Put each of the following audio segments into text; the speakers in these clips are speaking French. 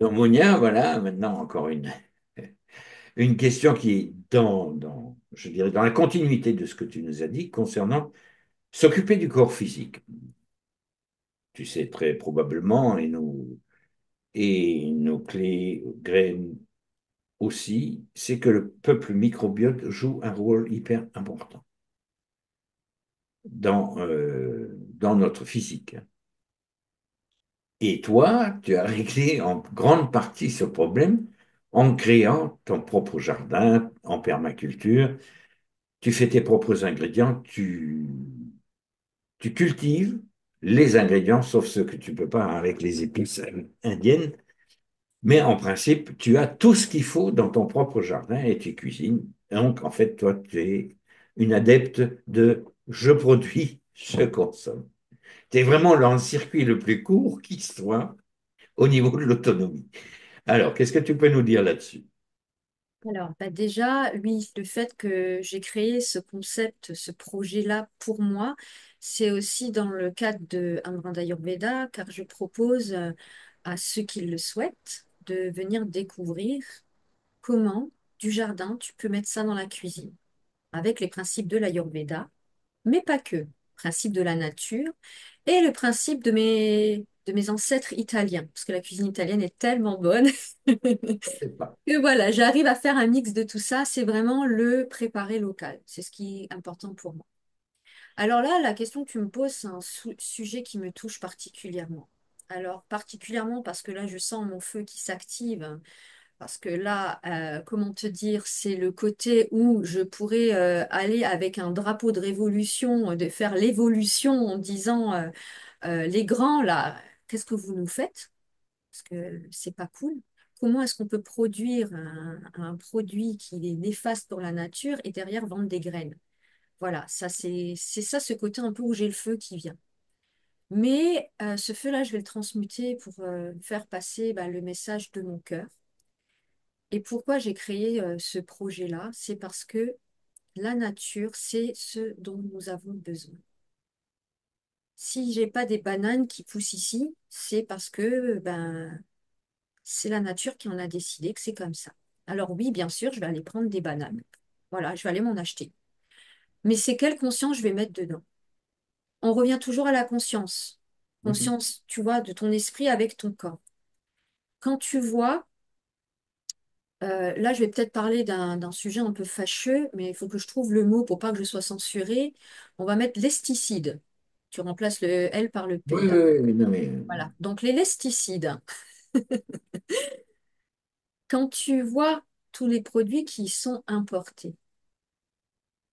Donc, Monia, voilà, maintenant encore une question qui est je dirais, dans la continuité de ce que tu nous as dit concernant s'occuper du corps physique. Tu sais très probablement, et nos clés graines aussi, c'est que le peuple microbiote joue un rôle hyper important dans notre physique. Et toi, tu as réglé en grande partie ce problème en créant ton propre jardin en permaculture. Tu fais tes propres ingrédients, tu cultives les ingrédients, sauf ceux que tu peux pas avec les épices indiennes. Mais en principe, tu as tout ce qu'il faut dans ton propre jardin et tu cuisines. Donc, en fait, toi, tu es une adepte de je produis, je consomme. Tu es vraiment dans le circuit le plus court qui soit au niveau de l'autonomie. Alors, qu'est-ce que tu peux nous dire là-dessus? Alors, bah déjà, oui, le fait que j'ai créé ce concept, ce projet-là pour moi, c'est aussi dans le cadre de Amrita d'Ayurveda, car je propose à ceux qui le souhaitent de venir découvrir comment, du jardin, tu peux mettre ça dans la cuisine, avec les principes de l'Ayurveda, mais pas que, principe de la nature et le principe de mes ancêtres italiens, parce que la cuisine italienne est tellement bonne. Je sais pas. Et voilà, j'arrive à faire un mix de tout ça. C'est vraiment le préparer local. C'est ce qui est important pour moi. Alors là, la question que tu me poses, c'est un sujet qui me touche particulièrement. Alors, particulièrement parce que là, je sens mon feu qui s'active. Parce que là, comment te dire, c'est le côté où je pourrais aller avec un drapeau de révolution, de faire l'évolution en disant les grands, là, qu'est-ce que vous nous faites? Parce que c'est pas cool. Comment est-ce qu'on peut produire un produit qui est néfaste pour la nature et derrière vendre des graines? Voilà, ça c'est ça ce côté un peu où j'ai le feu qui vient. Mais ce feu-là, je vais le transmuter pour faire passer bah, le message de mon cœur. Et pourquoi j'ai créé ce projet-là? C'est parce que la nature, c'est ce dont nous avons besoin. Si j'ai pas des bananes qui poussent ici, c'est parce que ben c'est la nature qui en a décidé que c'est comme ça. Alors oui, bien sûr, je vais aller prendre des bananes. Voilà, je vais aller m'en acheter. Mais c'est quelle conscience je vais mettre dedans? On revient toujours à la conscience. Mhm. Conscience, tu vois, de ton esprit avec ton corps. Quand tu vois, là, je vais peut-être parler d'un sujet un peu fâcheux, mais il faut que je trouve le mot pour pas que je sois censurée. On va mettre lesticide. Tu remplaces le L par le Oui, P, oui, d'accord? oui, non, mais Voilà. Donc les lesticides. Quand tu vois tous les produits qui sont importés,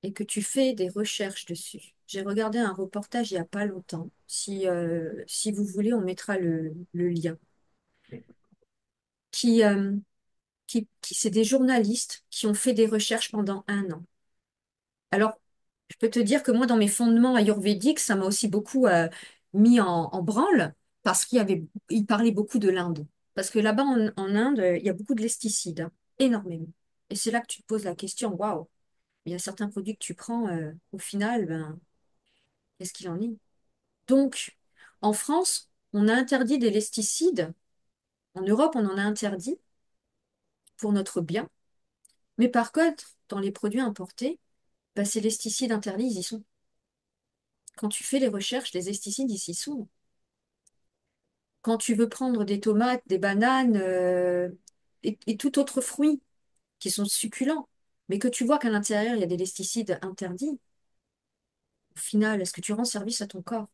et que tu fais des recherches dessus. J'ai regardé un reportage il n'y a pas longtemps. Si vous voulez, on mettra le lien. Qui, euh, c'est des journalistes qui ont fait des recherches pendant un an. Alors, je peux te dire que moi, dans mes fondements ayurvédiques, ça m'a aussi beaucoup mis en branle parce il parlait beaucoup de l'Inde. Parce que là-bas, en Inde, il y a beaucoup de pesticides, hein, énormément. Et c'est là que tu te poses la question, waouh, il y a certains produits que tu prends, au final, ben, qu'est-ce qu'il en est? Donc, en France, on a interdit des pesticides. En Europe, on en a interdit pour notre bien. Mais par contre, dans les produits importés, bah, ces pesticides interdits, ils y sont. Quand tu fais les recherches, les pesticides, ils y sont. Quand tu veux prendre des tomates, des bananes et tout autre fruit qui sont succulents, mais que tu vois qu'à l'intérieur, il y a des pesticides interdits, au final, est-ce que tu rends service à ton corps?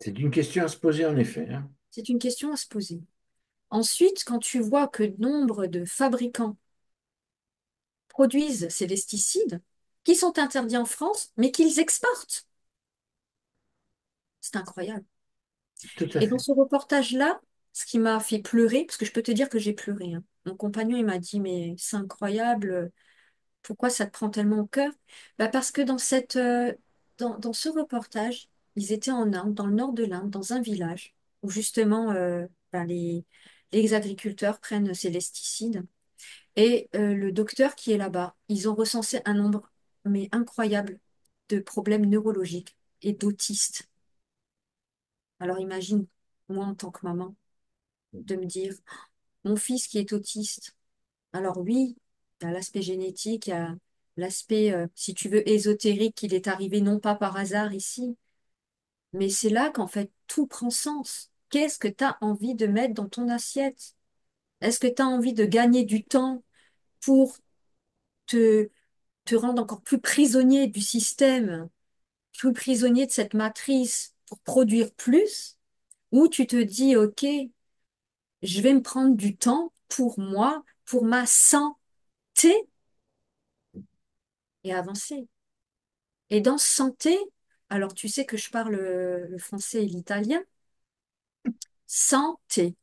c'est une question à se poser en effet, hein. C'est une question à se poser. Ensuite, quand tu vois que nombre de fabricants produisent ces pesticides qui sont interdits en France, mais qu'ils exportent. C'est incroyable. Tout à Et dans fait. ce reportage-là, ce qui m'a fait pleurer, parce que je peux te dire que j'ai pleuré, hein. Mon compagnon, il m'a dit, mais c'est incroyable, pourquoi ça te prend tellement au cœur? Bah parce que dans ce reportage, ils étaient en Inde, dans le nord de l'Inde, dans un village, où justement bah, les agriculteurs prennent ces pesticides. Et le docteur qui est là-bas, ils ont recensé un nombre mais incroyable de problèmes neurologiques et d'autistes. Alors imagine, moi en tant que maman. de me dire, mon fils qui est autiste. Alors oui, il y a l'aspect génétique, il y a l'aspect, si tu veux, ésotérique, qu'il est arrivé non pas par hasard ici, mais c'est là qu'en fait tout prend sens. Qu'est-ce que tu as envie de mettre dans ton assiette? Est-ce que tu as envie de gagner du temps pour te, te rendre encore plus prisonnier du système, plus prisonnier de cette matrice pour produire plus? Ou tu te dis, OK, je vais me prendre du temps pour moi, pour ma santé et avancer. Et dans santé, alors tu sais que je parle le français et l'italien, santé.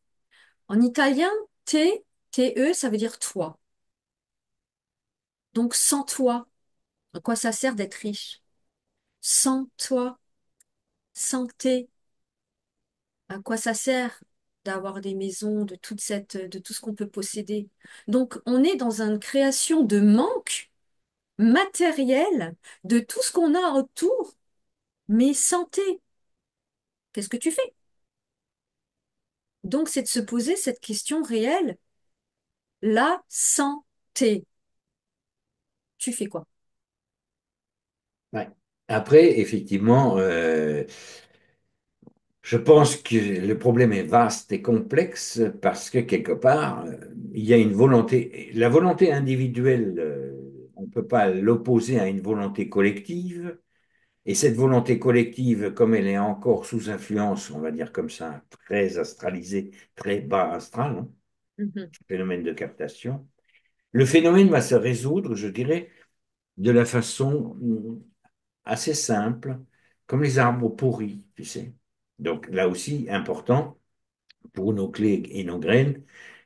En italien, te, ça veut dire toi. Donc sans toi, à quoi ça sert d'être riche? Sans toi, santé, à quoi ça sert d'avoir des maisons, de tout ce qu'on peut posséder? Donc on est dans une création de manque matériel de tout ce qu'on a autour, mais santé, qu'est-ce que tu fais? Donc c'est de se poser cette question réelle. La santé. Tu fais quoi? Ouais. Après, effectivement, je pense que le problème est vaste et complexe parce que quelque part, il y a une volonté. La volonté individuelle, on ne peut pas l'opposer à une volonté collective. Et cette volonté collective, comme elle est encore sous influence, on va dire comme ça, très astralisée, très bas astral, hein, Mhm. phénomène de captation, le phénomène va se résoudre, je dirais, de la façon assez simple, comme les arbres pourris, tu sais. Donc là aussi, important pour nos clés et nos graines,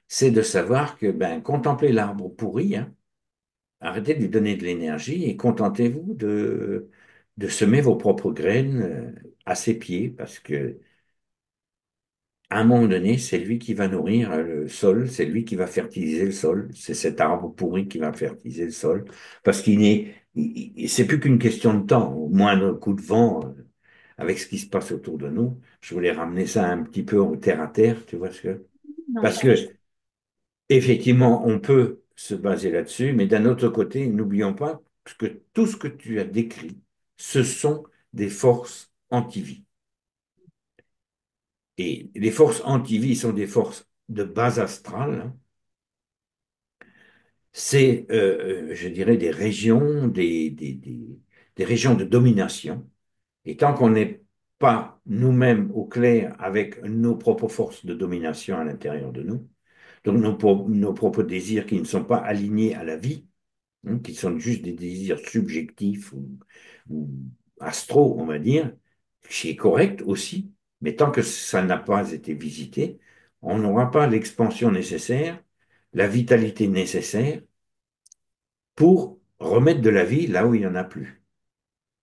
c'est de savoir que ben, contemplez l'arbre pourri, hein, arrêtez de lui donner de l'énergie et contentez-vous de semer vos propres graines à ses pieds, parce que à un moment donné, c'est lui qui va nourrir le sol, c'est lui qui va fertiliser le sol, c'est cet arbre pourri qui va fertiliser le sol, parce qu'il n'est, c'est plus qu'une question de temps. Au moindre coup de vent, avec ce qui se passe autour de nous, je voulais ramener ça un petit peu en terre à terre, tu vois ce que? Non, Parce mais je- que effectivement, on peut se baser là-dessus, mais d'un autre côté, n'oublions pas que tout ce que tu as décrit, ce sont des forces anti-vie. Et les forces anti-vie sont des forces de base astrale, hein. C'est, je dirais, des régions, des régions de domination. Et tant qu'on n'est pas nous-mêmes au clair avec nos propres forces de domination à l'intérieur de nous, donc nos propres désirs qui ne sont pas alignés à la vie, hein, qui sont juste des désirs subjectifs ou astraux, on va dire, qui est correct aussi, mais tant que ça n'a pas été visité, on n'aura pas l'expansion nécessaire, la vitalité nécessaire pour remettre de la vie là où il n'y en a plus.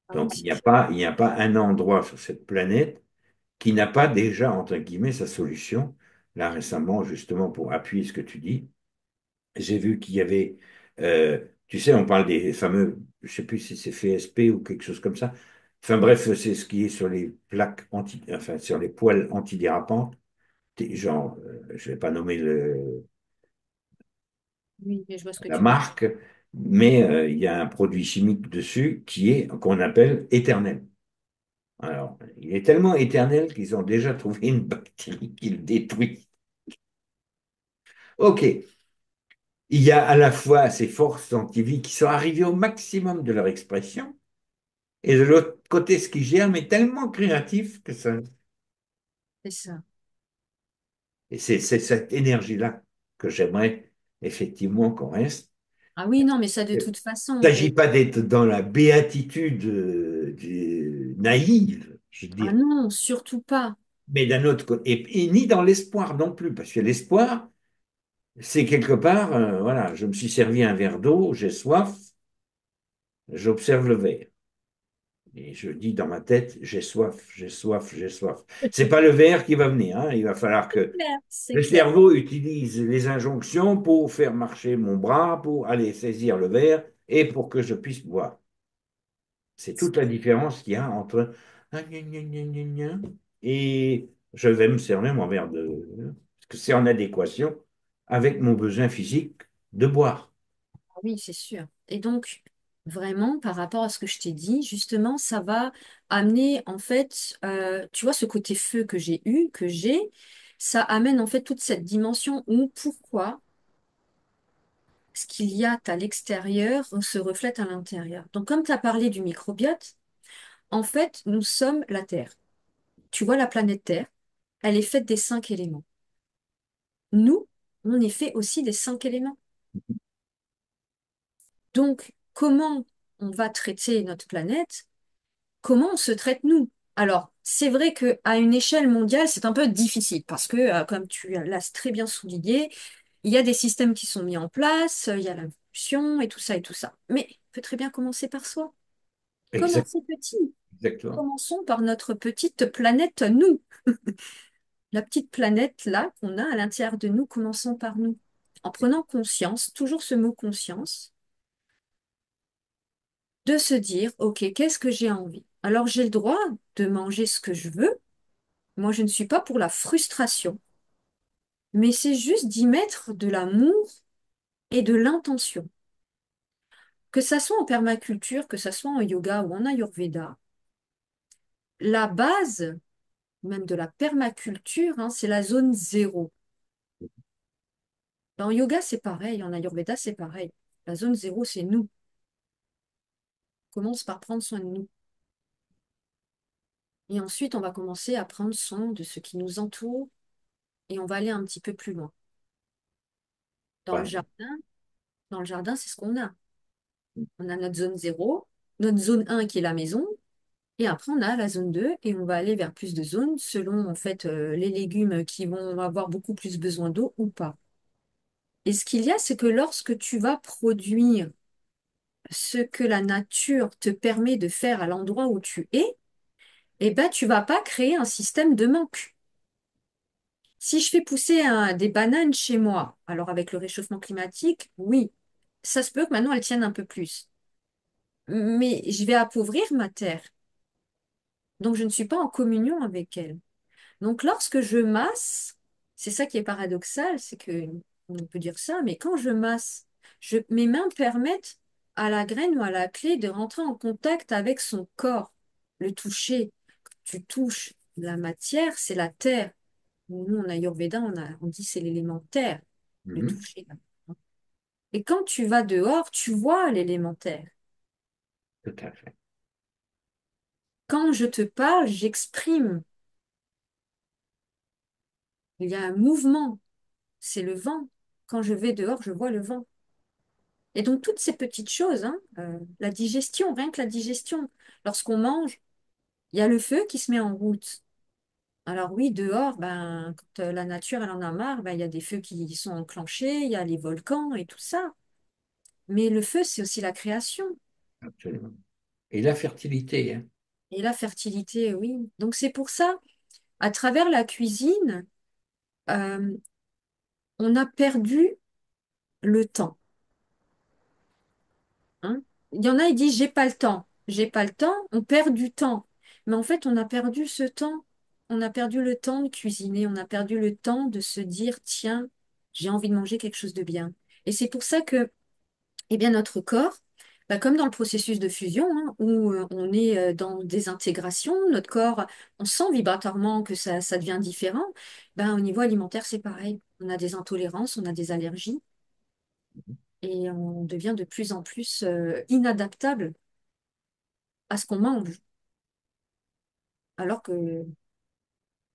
Ah oui, Donc, c'est sûr. il n'y a pas un endroit sur cette planète qui n'a pas déjà, entre guillemets, sa solution. Là, récemment, justement, pour appuyer ce que tu dis, j'ai vu qu'il y avait, tu sais, on parle des fameux, je sais plus si c'est FSP ou quelque chose comme ça. Enfin bref, c'est ce qui est sur les plaques enfin sur les poêles antidérapantes. Genre, je vais pas nommer Oui, mais je vois ce que la tu veux dire. marque, mais il y a un produit chimique dessus qui est qu'on appelle éternel. Alors, il est tellement éternel qu'ils ont déjà trouvé une bactérie qui le détruit. Ok, il y a à la fois ces forces anti-vie qui sont arrivées au maximum de leur expression. Et de l'autre côté, ce qui germe est tellement créatif que ça. C'est ça. Et c'est cette énergie-là que j'aimerais effectivement qu'on reste. Ah oui, non, mais ça de Il toute ne façon. s'agit pas d'être dans la béatitude naïve, je veux Ah dire, non, surtout pas. mais d'un autre côté, et ni dans l'espoir non plus, parce que l'espoir, c'est quelque part, voilà, je me suis servi un verre d'eau, j'ai soif, j'observe le verre. Et je dis dans ma tête, j'ai soif, j'ai soif, j'ai soif. C'est pas le verre qui va venir, hein. Il va falloir que Clair, c'est le clair. cerveau utilise les injonctions pour faire marcher mon bras, pour aller saisir le verre et pour que je puisse boire. C'est toute la différence qu'il y a entre un gna gna gna gna gna et je vais me servir mon verre de. que c'est en adéquation avec mon besoin physique de boire. Oui, c'est sûr. Et donc, vraiment, par rapport à ce que je t'ai dit, justement, ça va amener, en fait, tu vois, ce côté feu que j'ai eu, que j'ai, ça amène, en fait, toute cette dimension où pourquoi ce qu'il y a à l'extérieur se reflète à l'intérieur. Donc, comme tu as parlé du microbiote, en fait, nous sommes la Terre. Tu vois, la planète Terre, elle est faite des 5 éléments. Nous, on est fait aussi des 5 éléments. Donc, comment on va traiter notre planète? Comment on se traite nous? Alors, c'est vrai qu'à une échelle mondiale, c'est un peu difficile parce que, comme tu l'as très bien souligné, il y a des systèmes qui sont mis en place, il y a l'inflation et tout ça et tout ça. Mais on peut très bien commencer par soi. Exact, Commencer petit. exactement. Commençons par notre petite planète, nous. La petite planète là qu'on a à l'intérieur de nous, commençons par nous. En prenant conscience, toujours ce mot conscience, de se dire, OK, qu'est-ce que j'ai envie? Alors j'ai le droit de manger ce que je veux. Moi, je ne suis pas pour la frustration, mais c'est juste d'y mettre de l'amour et de l'intention. Que ça soit en permaculture, que ça soit en yoga ou en ayurveda, la base même de la permaculture, hein, c'est la zone zéro. En yoga, c'est pareil, en ayurveda, c'est pareil. La zone zéro, c'est nous. On commence par prendre soin de nous. Et ensuite, on va commencer à prendre soin de ce qui nous entoure et on va aller un petit peu plus loin. Dans le Ouais. jardin, dans le jardin, c'est ce qu'on a. On a notre zone zéro, notre zone un qui est la maison, et après on a la zone 2 et on va aller vers plus de zones selon en fait les légumes qui vont avoir beaucoup plus besoin d'eau ou pas. Et ce qu'il y a, c'est que lorsque tu vas produire ce que la nature te permet de faire à l'endroit où tu es, eh ben, tu vas pas créer un système de manque. Si je fais pousser des bananes chez moi, alors avec le réchauffement climatique, oui, ça se peut que maintenant elles tiennent un peu plus. Mais je vais appauvrir ma terre. Donc je ne suis pas en communion avec elle. Donc lorsque je masse, c'est ça qui est paradoxal, c'est que on peut dire ça, mais quand je masse, mes mains permettent à la graine ou à la clé de rentrer en contact avec son corps, le toucher. Tu touches la matière, c'est la terre. Nous, en Ayurveda, on dit c'est l'élémentaire, le Mhm. toucher. Et quand tu vas dehors, tu vois l'élémentaire. Tout à fait. Quand je te parle, j'exprime. Il y a un mouvement, c'est le vent. Quand je vais dehors, je vois le vent. Et donc, toutes ces petites choses, hein, la digestion, rien que la digestion, lorsqu'on mange, il y a le feu qui se met en route. Alors oui, dehors, ben, quand la nature, elle en a marre, ben, il y a des feux qui sont enclenchés, il y a les volcans et tout ça. Mais le feu, c'est aussi la création. Absolument. Et la fertilité, hein. Et la fertilité, oui. Donc c'est pour ça, à travers la cuisine, euh, on a perdu le temps, hein. Il y en a, ils disent, j'ai pas le temps. J'ai pas le temps, on perd du temps. Mais en fait, on a perdu ce temps. On a perdu le temps de cuisiner, on a perdu le temps de se dire, tiens, j'ai envie de manger quelque chose de bien. Et c'est pour ça que, eh bien, notre corps, bah, comme dans le processus de fusion, hein, où on est dans des intégrations, notre corps, on sent vibratoirement que ça devient différent. Ben, au niveau alimentaire, c'est pareil. On a des intolérances, on a des allergies et on devient de plus en plus inadaptable à ce qu'on mange. Alors que,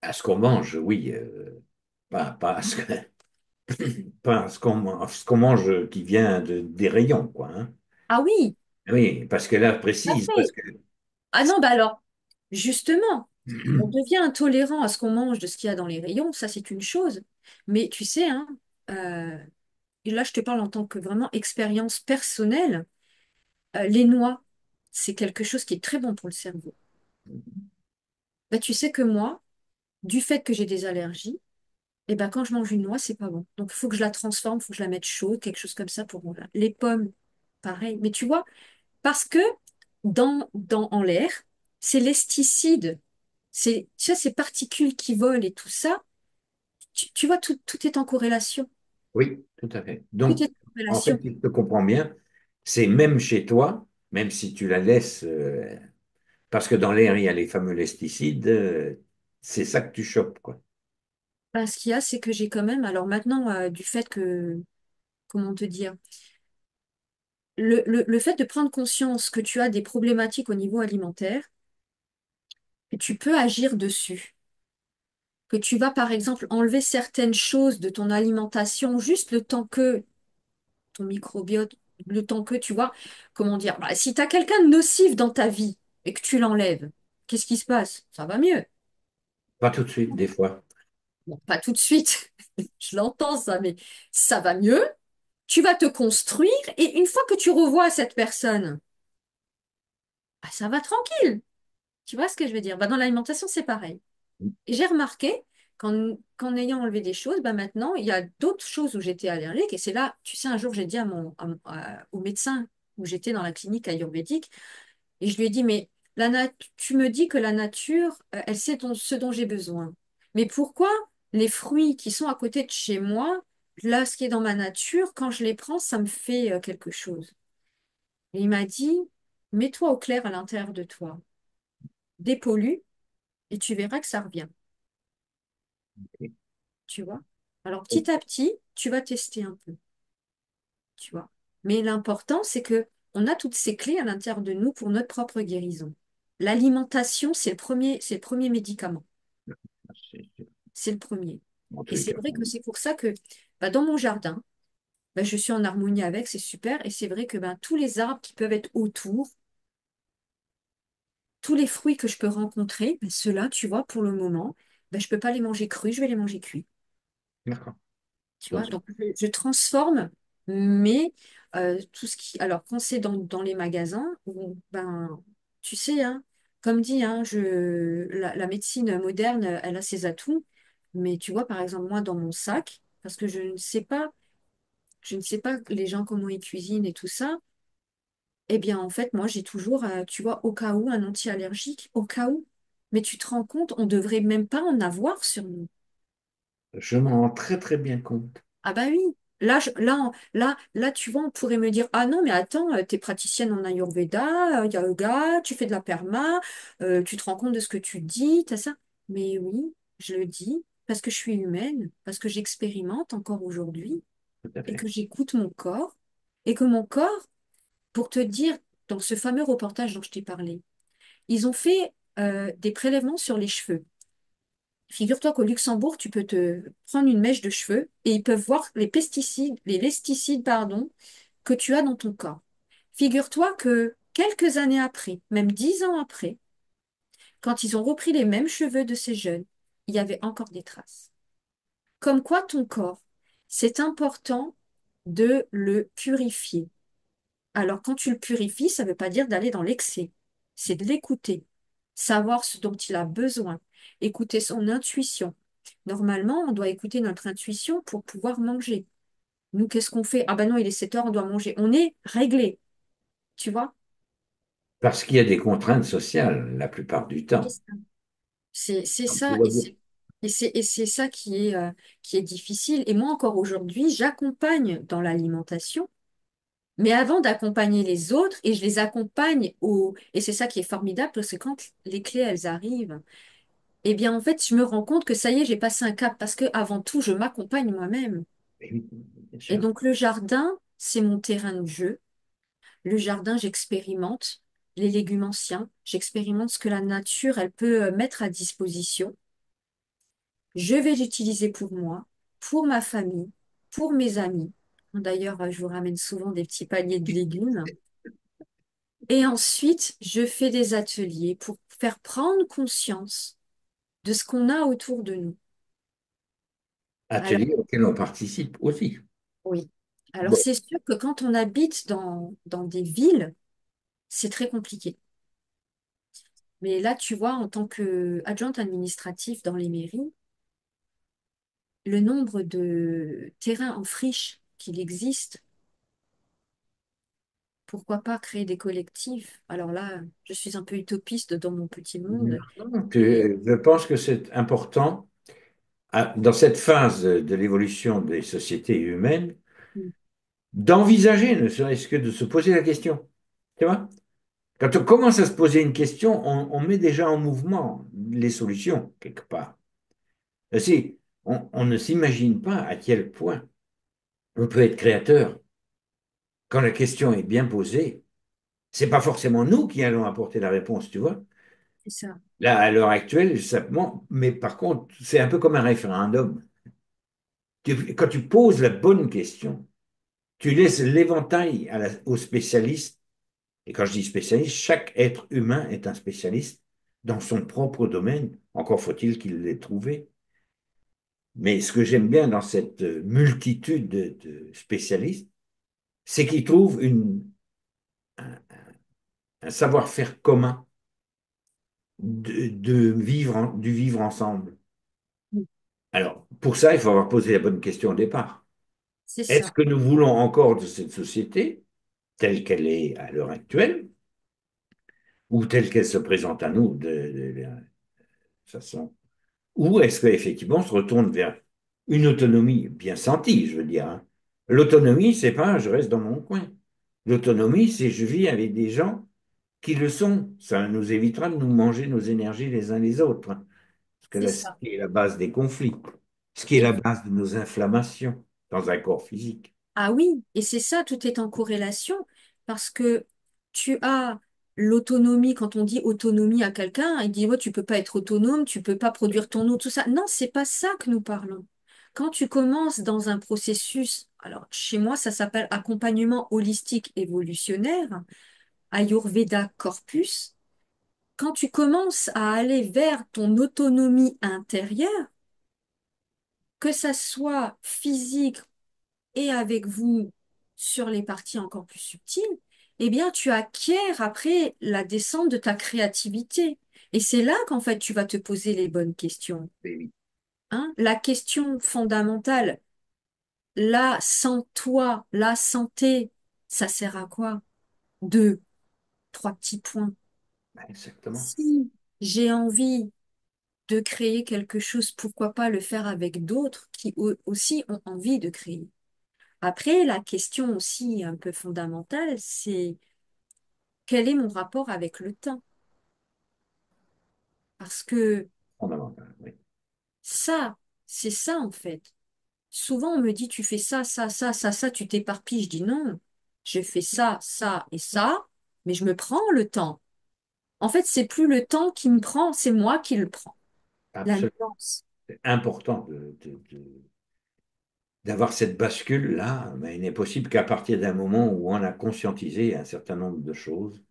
À ce qu'on mange, oui. Pas à ce pas à ce qu'on mange qui vient des rayons, quoi, hein. ah oui, Oui, parce que là, tout à précise, parce fait. que Ah non, bah alors, justement, on devient intolérant à ce qu'on mange de ce qu'il y a dans les rayons, ça c'est une chose. Mais tu sais, hein, euh, et là, je te parle en tant que vraiment expérience personnelle. Les noix, c'est quelque chose qui est très bon pour le cerveau. Ben, tu sais que moi, du fait que j'ai des allergies, et ben, quand je mange une noix, c'est pas bon. Donc, il faut que je la transforme, il faut que je la mette chaude, quelque chose comme ça pour moi. Les pommes, pareil. Mais tu vois, parce que en l'air, c'est l'esticide. C'est, tu sais, ces particules qui volent et tout ça, Tu vois, tout est en corrélation. Oui, tout à fait. Tout Donc, est en en fait, corrélation. si je te comprends bien, c'est même chez toi, même si tu la laisses, parce que dans l'air, il y a les fameux pesticides, c'est ça que tu chopes, quoi. Ben, ce qu'il y a, c'est que j'ai quand même, alors maintenant, du fait que, comment te dire, le fait de prendre conscience que tu as des problématiques au niveau alimentaire, que tu peux agir dessus. Que tu vas, par exemple, enlever certaines choses de ton alimentation juste le temps que ton microbiote, le temps que tu vois, comment dire, bah, si tu as quelqu'un de nocif dans ta vie et que tu l'enlèves, qu'est-ce qui se passe? Ça va mieux. Pas tout de suite, des fois. Bon, pas tout de suite, je l'entends ça, mais ça va mieux. Tu vas te construire et une fois que tu revois cette personne, bah, ça va tranquille. Tu vois ce que je veux dire? Bah, dans l'alimentation, c'est pareil. Et j'ai remarqué qu'en ayant enlevé des choses, bah maintenant, il y a d'autres choses où j'étais allergique. Et c'est là, tu sais, un jour, j'ai dit au médecin où j'étais dans la clinique ayurvédique, et je lui ai dit, mais tu me dis que la nature, elle sait ce dont j'ai besoin. Mais pourquoi les fruits qui sont à côté de chez moi, là, ce qui est dans ma nature, quand je les prends, ça me fait quelque chose? Et il m'a dit, mets-toi au clair à l'intérieur de toi, dépollue, et tu verras que ça revient. Tu vois? Alors petit à petit, tu vas tester un peu, tu vois. Mais l'important, c'est que on a toutes ces clés à l'intérieur de nous pour notre propre guérison. L'alimentation, c'est le premier médicament. C'est- C'est le premier. En Et tous les c'est cas, vrai que c'est pour ça que bah, dans mon jardin, bah, je suis en harmonie avec, c'est super. Et c'est vrai que bah, tous les arbres qui peuvent être autour, tous les fruits que je peux rencontrer, bah, ceux-là, tu vois, pour le moment, bah, je ne peux pas les manger crus, je vais les manger cuits. d'accord. Tu Donc, vois, donc je transforme, mais tout ce qui. Alors, quand c'est dans les magasins, ben, tu sais, hein, comme dit, hein, la médecine moderne, elle a ses atouts, mais tu vois, par exemple, moi, dans mon sac, parce que je ne sais pas les gens comment ils cuisinent et tout ça, eh bien, en fait, moi, j'ai toujours, tu vois, au cas où, un anti-allergique, au cas où. Mais tu te rends compte, on devrait même pas en avoir sur nous. je m'en rends très très bien compte. Ah bah oui, là, tu vois, on pourrait me dire, ah non, mais attends, t'es praticienne en Ayurveda, yoga, tu fais de la perma, tu te rends compte de ce que tu dis, t'as ça. Mais oui, je le dis parce que je suis humaine, parce que j'expérimente encore aujourd'hui Tout à et fait. que j'écoute mon corps et que mon corps, pour te dire, dans ce fameux reportage dont je t'ai parlé, ils ont fait des prélèvements sur les cheveux. Figure-toi qu'au Luxembourg, tu peux te prendre une mèche de cheveux et ils peuvent voir les pesticides, pardon, que tu as dans ton corps. Figure-toi que quelques années après, même 10 ans après, quand ils ont repris les mêmes cheveux de ces jeunes, il y avait encore des traces. Comme quoi ton corps, c'est important de le purifier. Alors quand tu le purifies, ça ne veut pas dire d'aller dans l'excès, c'est de l'écouter, savoir ce dont il a besoin, écouter son intuition. Normalement, on doit écouter notre intuition pour pouvoir manger. Nous, qu'est-ce qu'on fait? Ah ben non, il est 7 heures, on doit manger. On est réglé, tu vois? Parce qu'il y a des contraintes sociales la plupart du C'est temps. ça. C'est Donc, tu ça, vois bien. et c'est ça qui est difficile. Et moi, encore aujourd'hui, j'accompagne dans l'alimentation, mais avant d'accompagner les autres, et je les accompagne et c'est ça qui est formidable, parce que quand les clés, elles arrivent, eh bien, en fait, je me rends compte que ça y est, j'ai passé un cap, parce que avant tout, je m'accompagne moi-même. Oui, bien Et sûr. donc, le jardin, c'est mon terrain de jeu. Le jardin, j'expérimente les légumes anciens, j'expérimente ce que la nature, elle peut mettre à disposition. Je vais l'utiliser pour moi, pour ma famille, pour mes amis. D'ailleurs, je vous ramène souvent des petits paniers de légumes. Et ensuite, je fais des ateliers pour faire prendre conscience de ce qu'on a autour de nous. Alors, Atelier auquel on participe aussi. oui. Alors, Bon, c'est sûr que quand on habite dans des villes, c'est très compliqué. Mais là, tu vois, en tant qu'adjointe administrative dans les mairies, le nombre de terrains en friche qu'il existe, pourquoi pas créer des collectifs? Alors là, je suis un peu utopiste dans mon petit monde. non, Et je pense que c'est important dans cette phase de l'évolution des sociétés humaines, Mm. d'envisager, ne serait-ce que de se poser la question. Tu vois? Quand on commence à se poser une question, on met déjà en mouvement les solutions, quelque part. Si, on ne s'imagine pas à quel point on peut être créateur quand la question est bien posée. C'est pas forcément nous qui allons apporter la réponse, tu vois. C'est ça, Là, à l'heure actuelle, simplement, mais par contre, c'est un peu comme un référendum. Quand tu poses la bonne question, tu laisses l'éventail aux spécialistes. Et quand je dis spécialiste, chaque être humain est un spécialiste dans son propre domaine. Encore faut-il qu'il l'ait trouvé. Mais ce que j'aime bien dans cette multitude de spécialistes, c'est qu'ils trouvent un, un savoir-faire commun du vivre ensemble. Mm. Alors, pour ça, il faut avoir posé la bonne question au départ. C'est Est-ce ça. que nous voulons encore de cette société telle qu'elle est à l'heure actuelle ou telle qu'elle se présente à nous de façon. Ou est-ce qu'effectivement on se retourne vers une autonomie bien sentie, je veux dire, hein. L'autonomie, c'est pas je reste dans mon coin. L'autonomie, c'est je vis avec des gens qui le sont. Ça nous évitera de nous manger nos énergies les uns les autres, hein. Parce que C'est là, ce ça. qui est la base des conflits, ce qui est Et la base de nos inflammations dans un corps physique. ah oui, et c'est ça, tout est en corrélation parce que tu as l'autonomie, quand on dit autonomie à quelqu'un, il dit, ouais, tu peux pas être autonome, tu peux pas produire ton eau, tout ça. Non, c'est pas ça que nous parlons. Quand tu commences dans un processus, alors chez moi, ça s'appelle accompagnement holistique évolutionnaire, Ayurveda Corpus, quand tu commences à aller vers ton autonomie intérieure, que ça soit physique et avec vous sur les parties encore plus subtiles, eh bien, tu acquiers après la descente de ta créativité. Et c'est là qu'en fait, tu vas te poser les bonnes questions. Eh oui, Hein. La question fondamentale, là, sans toi, la santé, ça sert à quoi? Deux, trois petits points. ben, exactement. Si j'ai envie de créer quelque chose, pourquoi pas le faire avec d'autres qui aussi ont envie de créer? Après, la question aussi un peu fondamentale, c'est quel est mon rapport avec le temps? Parce que Fondamental, oui. ça, c'est ça en fait. Souvent, on me dit, tu fais ça, ça, ça, ça, ça, tu t'éparpilles. Je dis non, je fais ça, ça et ça, mais je me prends le temps. En fait, c'est plus le temps qui me prend, c'est moi qui le prends. La Absolument. nuance. C'est important d'avoir cette bascule-là, mais il n'est possible qu'à partir d'un moment où on a conscientisé un certain nombre de choses.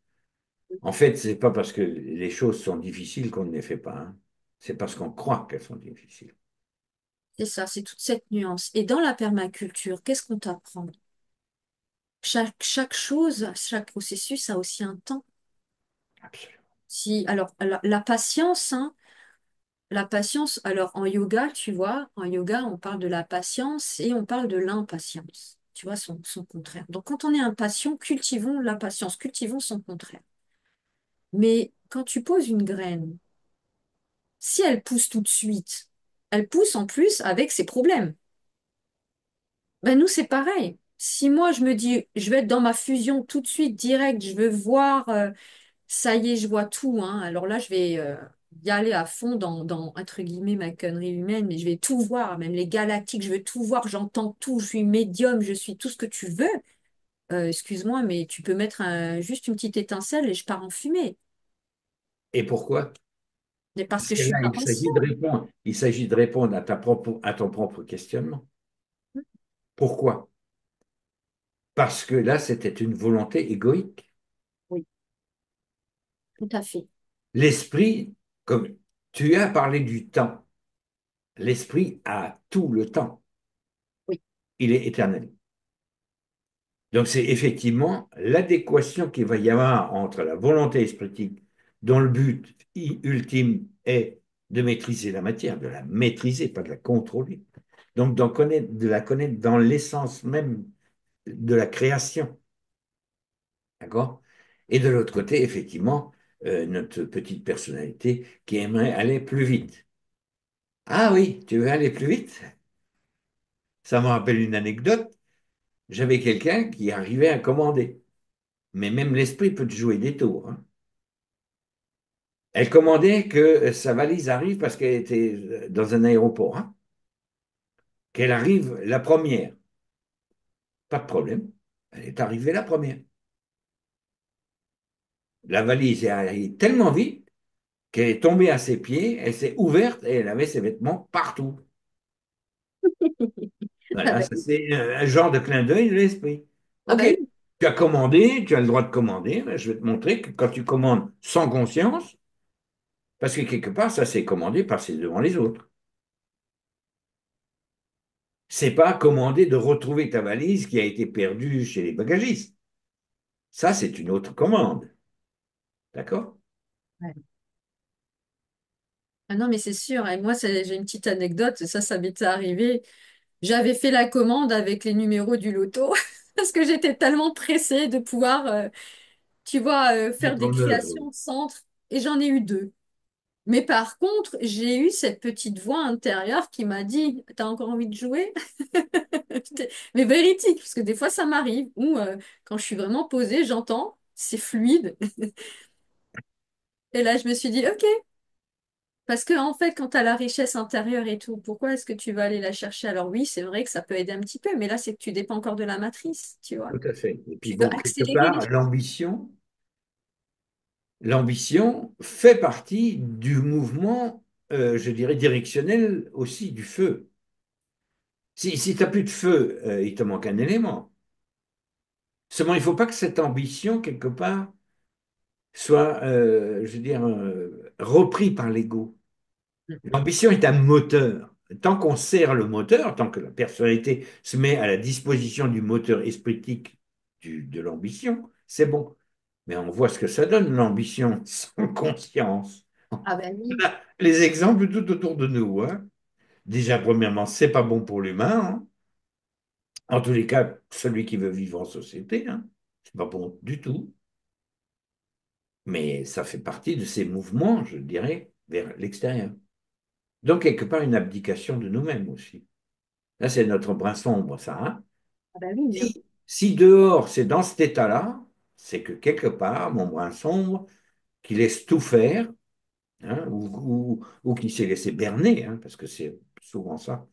En fait, c'est pas parce que les choses sont difficiles qu'on ne les fait pas, hein. C'est parce qu'on croit qu'elles sont difficiles. C'est ça, c'est toute cette nuance. Et dans la permaculture, qu'est-ce qu'on t'apprend? Chaque chose, chaque processus a aussi un temps. Absolument. Si, alors, la patience, hein, la patience, alors en yoga, tu vois, en yoga, on parle de la patience et on parle de l'impatience. Tu vois, son contraire. Donc, quand on est impatient, cultivons la patience, cultivons son contraire. Mais quand tu poses une graine, si elle pousse tout de suite, elle pousse en plus avec ses problèmes. Ben nous, c'est pareil. Si moi, je me dis, je vais être dans ma fusion tout de suite, direct, je veux voir, ça y est, je vois tout, hein. Alors là, je vais y aller à fond entre guillemets, ma connerie humaine, mais je vais tout voir, même les galactiques, je veux tout voir, j'entends tout, je suis médium, je suis tout ce que tu veux. Excuse-moi, mais tu peux mettre juste une petite étincelle et je pars en fumée. Et pourquoi? Mais parce Parce que je que suis là, pas patient. il s'agit de répondre à ton propre questionnement. Pourquoi? Parce que là, c'était une volonté égoïque. Oui, tout à fait. L'esprit, comme tu as parlé du temps, l'esprit a tout le temps. Oui, Il est éternel. Donc, c'est effectivement l'adéquation qu'il va y avoir entre la volonté espritique, dont le but ultime est de maîtriser la matière, de la maîtriser, pas de la contrôler. Donc, de la connaître dans l'essence même de la création. D'accord? Et de l'autre côté, effectivement, notre petite personnalité qui aimerait aller plus vite. Ah oui, tu veux aller plus vite? Ça me rappelle une anecdote. J'avais quelqu'un qui arrivait à commander. Mais même l'esprit peut te jouer des tours, hein. Elle commandait que sa valise arrive parce qu'elle était dans un aéroport, hein. Qu'elle arrive la première. Pas de problème. Elle est arrivée la première. La valise est arrivée tellement vite qu'elle est tombée à ses pieds, elle s'est ouverte et elle avait ses vêtements partout. Ah Voilà, ben ça oui, c'est un genre de clin d'œil de l'esprit. ah OK, ben oui. tu as commandé, tu as le droit de commander, mais je vais te montrer que quand tu commandes sans conscience, parce que quelque part, ça c'est commandé, passer devant les autres. C'est pas commander de retrouver ta valise qui a été perdue chez les bagagistes. Ça, c'est une autre commande. D'accord? Ouais. Ah non, mais c'est sûr. Et moi, j'ai une petite anecdote. Ça m'était arrivé. J'avais fait la commande avec les numéros du loto parce que j'étais tellement pressée de pouvoir, tu vois, faire Mettre des en œuvre. créations de centre. Et j'en ai eu deux. Mais par contre, j'ai eu cette petite voix intérieure qui m'a dit, t'as encore envie de jouer? Mais véridique, parce que des fois ça m'arrive, ou quand je suis vraiment posée, j'entends, c'est fluide. Et là, je me suis dit, ok, parce que en fait, quand tu as la richesse intérieure et tout, pourquoi est-ce que tu vas aller la chercher? Alors oui, c'est vrai que ça peut aider un petit peu, mais là, c'est que tu dépends encore de la matrice, tu vois. Tout à fait. Et puis Tu veux bon, quelque accélérer les part, choses. l'ambition fait partie du mouvement, je dirais, directionnel aussi du feu. Si tu n'as plus de feu, il te manque un élément. Seulement, il ne faut pas que cette ambition, quelque part, soit, je veux dire, repris par l'ego. L'ambition est un moteur. Tant qu'on sert le moteur, tant que la personnalité se met à la disposition du moteur espritique de l'ambition, c'est bon. Mais on voit ce que ça donne, l'ambition sans conscience. Ah ben On oui. a les exemples tout autour de nous, hein. Déjà, premièrement, c'est pas bon pour l'humain, hein. En tous les cas, celui qui veut vivre en société, hein, c'est pas bon du tout. Mais ça fait partie de ces mouvements, je dirais, vers l'extérieur. Donc, quelque part, une abdication de nous-mêmes aussi. Là, c'est notre brin sombre, ça, hein. Ah ben oui, hein. Si dehors, c'est dans cet état-là, c'est que quelque part, mon brin sombre, qui laisse tout faire, hein, ou qui s'est laissé berner, hein, parce que c'est souvent ça.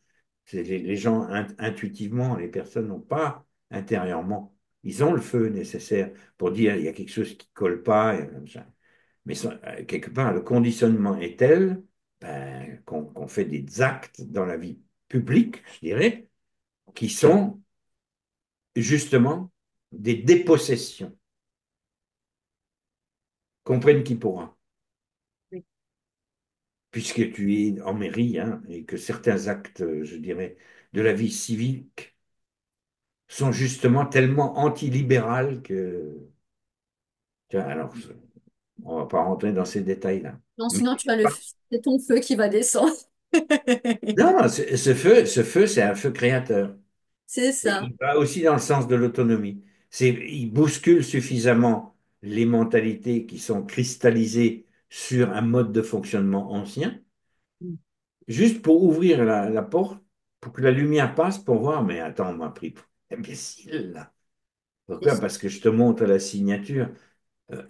C'est les gens, intuitivement, les personnes n'ont pas intérieurement, ils ont le feu nécessaire pour dire il y a quelque chose qui ne colle pas, mais quelque part, le conditionnement est tel ben, qu'on fait des actes dans la vie publique, je dirais, qui sont justement des dépossessions. Comprenne qui pourra. Oui. Puisque tu es en mairie, hein, et que certains actes, je dirais, de la vie civique sont justement tellement antilibérales que, tiens, alors, on ne va pas rentrer dans ces détails-là. Non, Mais sinon c'est ton feu qui va descendre. non, ce feu, c'est un feu créateur. C'est Et ça. il va aussi dans le sens de l'autonomie. Il bouscule suffisamment les mentalités qui sont cristallisées sur un mode de fonctionnement ancien, juste pour ouvrir la porte, pour que la lumière passe, pour voir, mais attends, on m'a pris pour imbécile, là. Pourquoi? Parce que je te montre la signature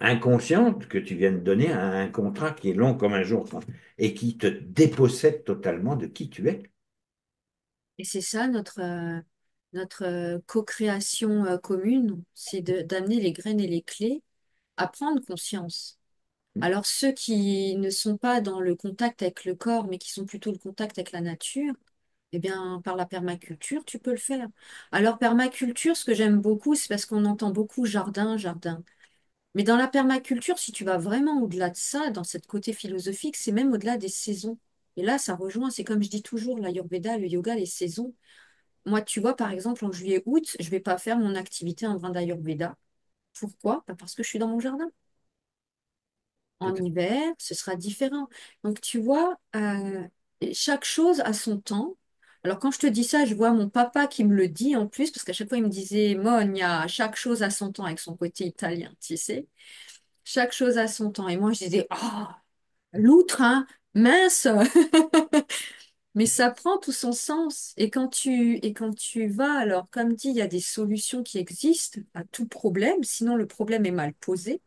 inconsciente que tu viens de donner à un contrat qui est long comme un jour, hein, et qui te dépossède totalement de qui tu es. Et c'est ça notre co-création commune, c'est d'amener les graines et les clés à prendre conscience. Alors ceux qui ne sont pas dans le contact avec le corps, mais qui sont plutôt le contact avec la nature, eh bien, par la permaculture, tu peux le faire. Alors, permaculture, ce que j'aime beaucoup, c'est parce qu'on entend beaucoup jardin, jardin. Mais dans la permaculture, si tu vas vraiment au-delà de ça, dans cette côté philosophique, c'est même au-delà des saisons. Et là, ça rejoint, c'est comme je dis toujours, l'Ayurveda, le yoga, les saisons. Moi, tu vois, par exemple, en juillet-août, je vais pas faire mon activité en brin d'Ayurveda. Pourquoi? Bah, parce que je suis dans mon jardin. Tout En à hiver, ce sera différent. Donc, tu vois, chaque chose a son temps. Alors, quand je te dis ça, je vois mon papa qui me le dit en plus, parce qu'à chaque fois, il me disait, Monia, chaque chose a son temps avec son côté italien, tu sais. Chaque chose a son temps. Et moi, je disais, oh, l'outre, hein, mince. Mais ça prend tout son sens. Et quand tu vas, alors, comme dit, il y a des solutions qui existent à tout problème, sinon le problème est mal posé.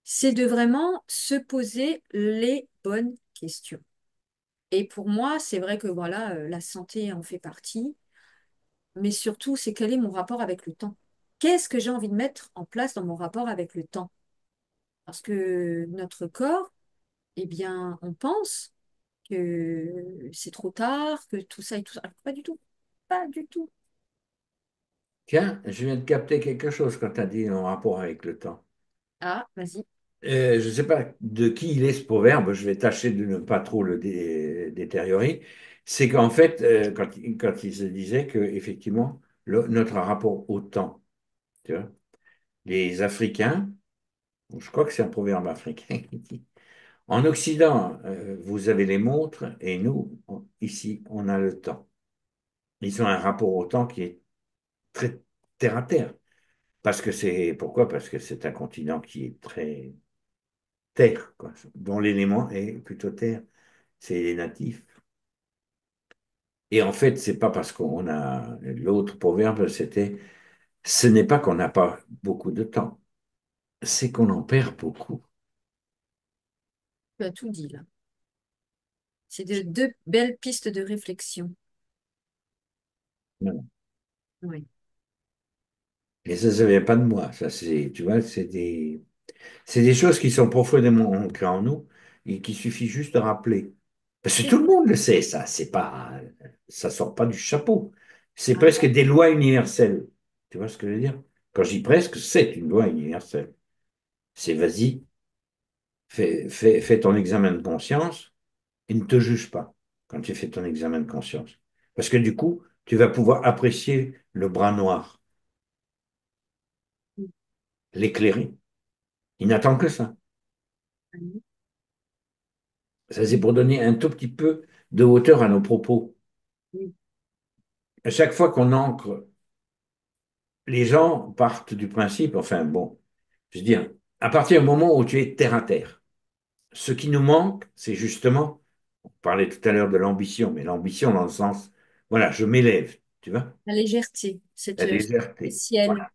C'est de vraiment se poser les bonnes questions. Et pour moi, c'est vrai que voilà, la santé en fait partie, mais surtout, c'est quel est mon rapport avec le temps? Qu'est-ce que j'ai envie de mettre en place dans mon rapport avec le temps? Parce que notre corps, eh bien, on pense que c'est trop tard, que tout ça et tout ça. Alors, pas du tout. Pas du tout. Tiens, je viens de capter quelque chose quand tu as dit en rapport avec le temps. Ah, vas-y. Je ne sais pas de qui il est ce proverbe, je vais tâcher de ne pas trop le détériorer. C'est qu'en fait, quand il se disait que effectivement, notre rapport au temps, tu vois, les Africains, je crois que c'est un proverbe africain qui dit, en Occident, vous avez les montres et nous, ici, on a le temps. Ils ont un rapport au temps qui est très terre à terre. Pourquoi? Parce que c'est un continent qui est très terre, quoi, dont l'élément est plutôt terre. C'est les natifs. Et en fait, c'est pas parce qu'on a l'autre proverbe, c'était ce n'est pas qu'on n'a pas beaucoup de temps, c'est qu'on en perd beaucoup. Tu as tout dit là. C'est de deux belles pistes de réflexion. Voilà. Oui. Et ça ne vient pas de moi. Ça, c'est, tu vois, c'est des choses qui sont profondément ancrées en nous et qu'il suffit juste de rappeler. Parce que C'est tout le ça. monde le sait, ça. C'est pas, ça sort pas du chapeau. C'est Ah presque non. des lois universelles. Tu vois ce que je veux dire? Quand je dis presque, c'est une loi universelle. C'est vas-y, fais ton examen de conscience et ne te juge pas quand tu fais ton examen de conscience. Parce que du coup, tu vas pouvoir apprécier le bras noir, l'éclairer. Il n'attend que ça. Ça, c'est pour donner un tout petit peu de hauteur à nos propos. Oui. À chaque fois qu'on ancre, les gens partent du principe, enfin bon, je veux dire, à partir du moment où tu es terre à terre, ce qui nous manque, c'est justement, on parlait tout à l'heure de l'ambition, mais l'ambition dans le sens, voilà, je m'élève, tu vois, La légèreté, cette la le légèreté, ciel, voilà.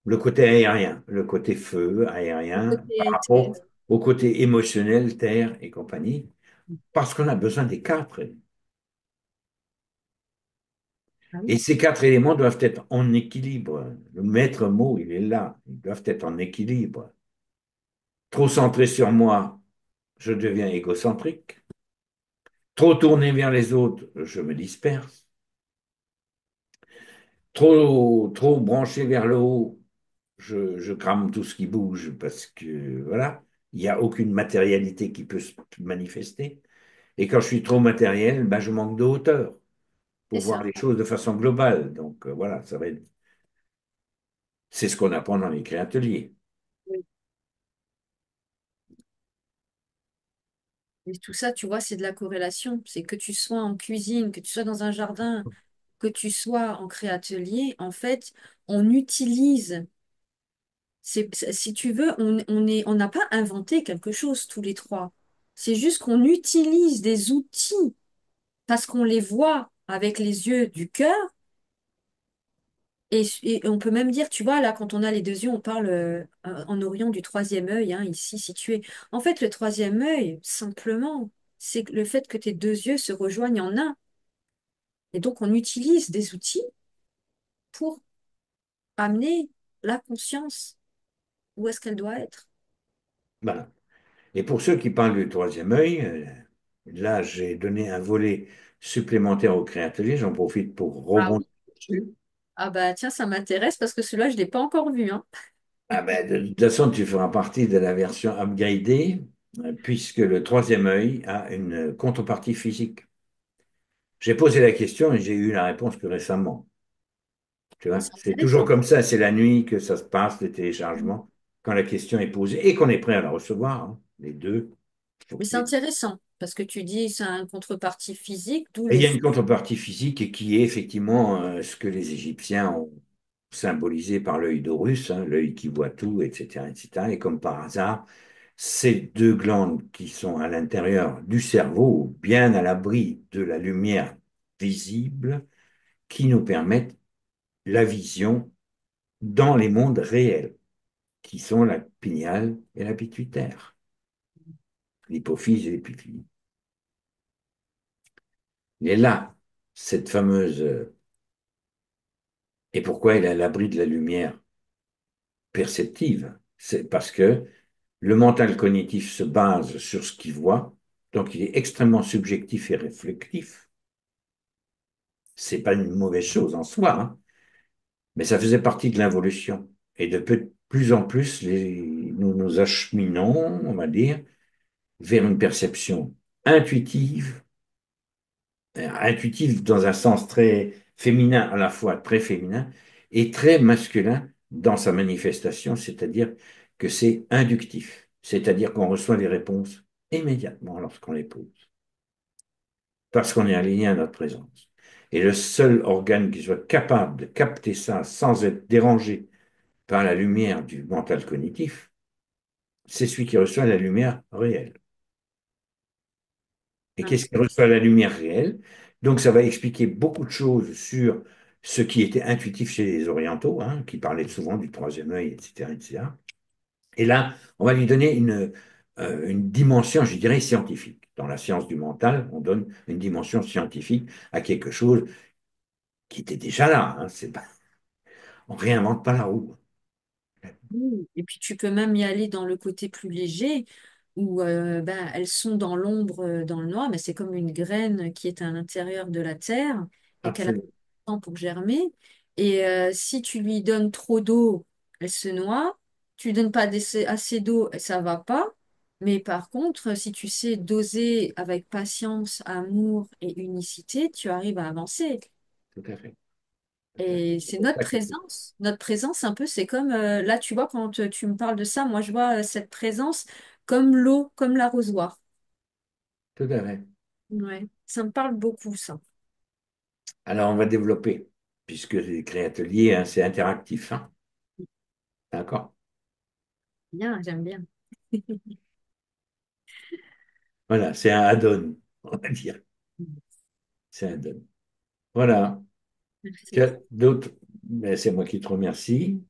Le côté aérien, le côté feu le aérien, par côté terre. rapport au côté émotionnel, terre et compagnie, parce qu'on a besoin des quatre. Ah Et oui, ces quatre éléments doivent être en équilibre. Le maître mot, il est là. Ils doivent être en équilibre. Trop centré sur moi, je deviens égocentrique. Trop tourné vers les autres, je me disperse. Trop branché vers le haut, je crame tout ce qui bouge parce que, voilà, il n'y a aucune matérialité qui peut se manifester. Et quand je suis trop matériel, ben, je manque de hauteur c'est pour voir ça. les choses de façon globale. Donc, voilà, c'est ce qu'on apprend dans les créateliers. Oui. Et tout ça, tu vois, c'est de la corrélation. C'est que tu sois en cuisine, que tu sois dans un jardin, que tu sois en créatelier, en fait, on utilise, si tu veux, on n'a pas inventé quelque chose tous les trois. C'est juste qu'on utilise des outils parce qu'on les voit avec les yeux du cœur. Et on peut même dire, tu vois, là, quand on a les deux yeux, on parle en Orient du troisième œil, hein, ici situé. En fait, le troisième œil, simplement, c'est le fait que tes deux yeux se rejoignent en un. Et donc, on utilise des outils pour amener la conscience où est-ce qu'elle doit être. Voilà. Et pour ceux qui parlent du troisième œil, là, j'ai donné un volet supplémentaire au créatelier. J'en profite pour Ah rebondir oui. dessus. Ah bah tiens, ça m'intéresse parce que celui-là, je ne l'ai pas encore vu, hein. Ah ben, de toute façon, tu feras partie de la version upgradée, puisque le troisième œil a une contrepartie physique. J'ai posé la question et j'ai eu la réponse plus récemment. Tu Ah, vois, c'est c'est toujours intéressant. comme ça, c'est la nuit que ça se passe, le téléchargement, quand la question est posée et qu'on est prêt à la recevoir, hein. Les deux, il faut Mais qu'il c'est y ait. intéressant parce que tu dis c'est un contrepartie physique, d'où Et il le y a fait. une contrepartie physique qui est effectivement ce que les Égyptiens ont symbolisé par l'œil d'Horus, hein, l'œil qui voit tout, etc., etc. Et comme par hasard, ces deux glandes qui sont à l'intérieur du cerveau, bien à l'abri de la lumière visible, qui nous permettent la vision dans les mondes réels, qui sont la pinéale et la pituitaire, l'hypophyse et l'épiphyse. Et là, cette fameuse... Et pourquoi elle est à l'abri de la lumière perceptive? C'est parce que le mental cognitif se base sur ce qu'il voit, donc il est extrêmement subjectif et réflectif. C'est pas une mauvaise chose en soi, hein, mais ça faisait partie de l'involution. Et de plus en plus, nous nous acheminons, on va dire, vers une perception intuitive, intuitive dans un sens très féminin à la fois, très féminin, et très masculin dans sa manifestation, c'est-à-dire que c'est inductif, c'est-à-dire qu'on reçoit les réponses immédiatement lorsqu'on les pose, parce qu'on est aligné à notre présence. Et le seul organe qui soit capable de capter ça sans être dérangé par la lumière du mental cognitif, c'est celui qui reçoit la lumière réelle. Et qu'est-ce qui reçoit la lumière réelle? Donc, ça va expliquer beaucoup de choses sur ce qui était intuitif chez les Orientaux, hein, qui parlaient souvent du troisième œil, etc., etc. Et là, on va lui donner une dimension, je dirais, scientifique. Dans la science du mental, on donne une dimension scientifique à quelque chose qui était déjà là. Hein, c'est pas, on réinvente pas la roue. Oui. Et puis tu peux même y aller dans le côté plus léger où ben, elles sont dans l'ombre, dans le noir, mais c'est comme une graine qui est à l'intérieur de la terre et qu'elle a Absolument, besoin de temps pour germer. Et si tu lui donnes trop d'eau, elle se noie. Tu lui donnes pas assez d'eau, ça va pas. Mais par contre, si tu sais doser avec patience, amour et unicité, tu arrives à avancer. tout à fait. Tout à fait. Et C'est c'est pour notre ça que présence. Notre présence, un peu, c'est comme, là, tu vois, quand tu me parles de ça, moi, je vois cette présence comme l'eau, comme l'arrosoir. tout à fait. Ouais. Ça me parle beaucoup, ça. Alors, on va développer, puisque les créateliers, hein, c'est interactif. Hein. D'accord? Bien, j'aime bien. Voilà, c'est un add-on, on va dire. C'est un add-on. Voilà. Tu Merci. as d'autres? Ben, c'est moi qui te remercie.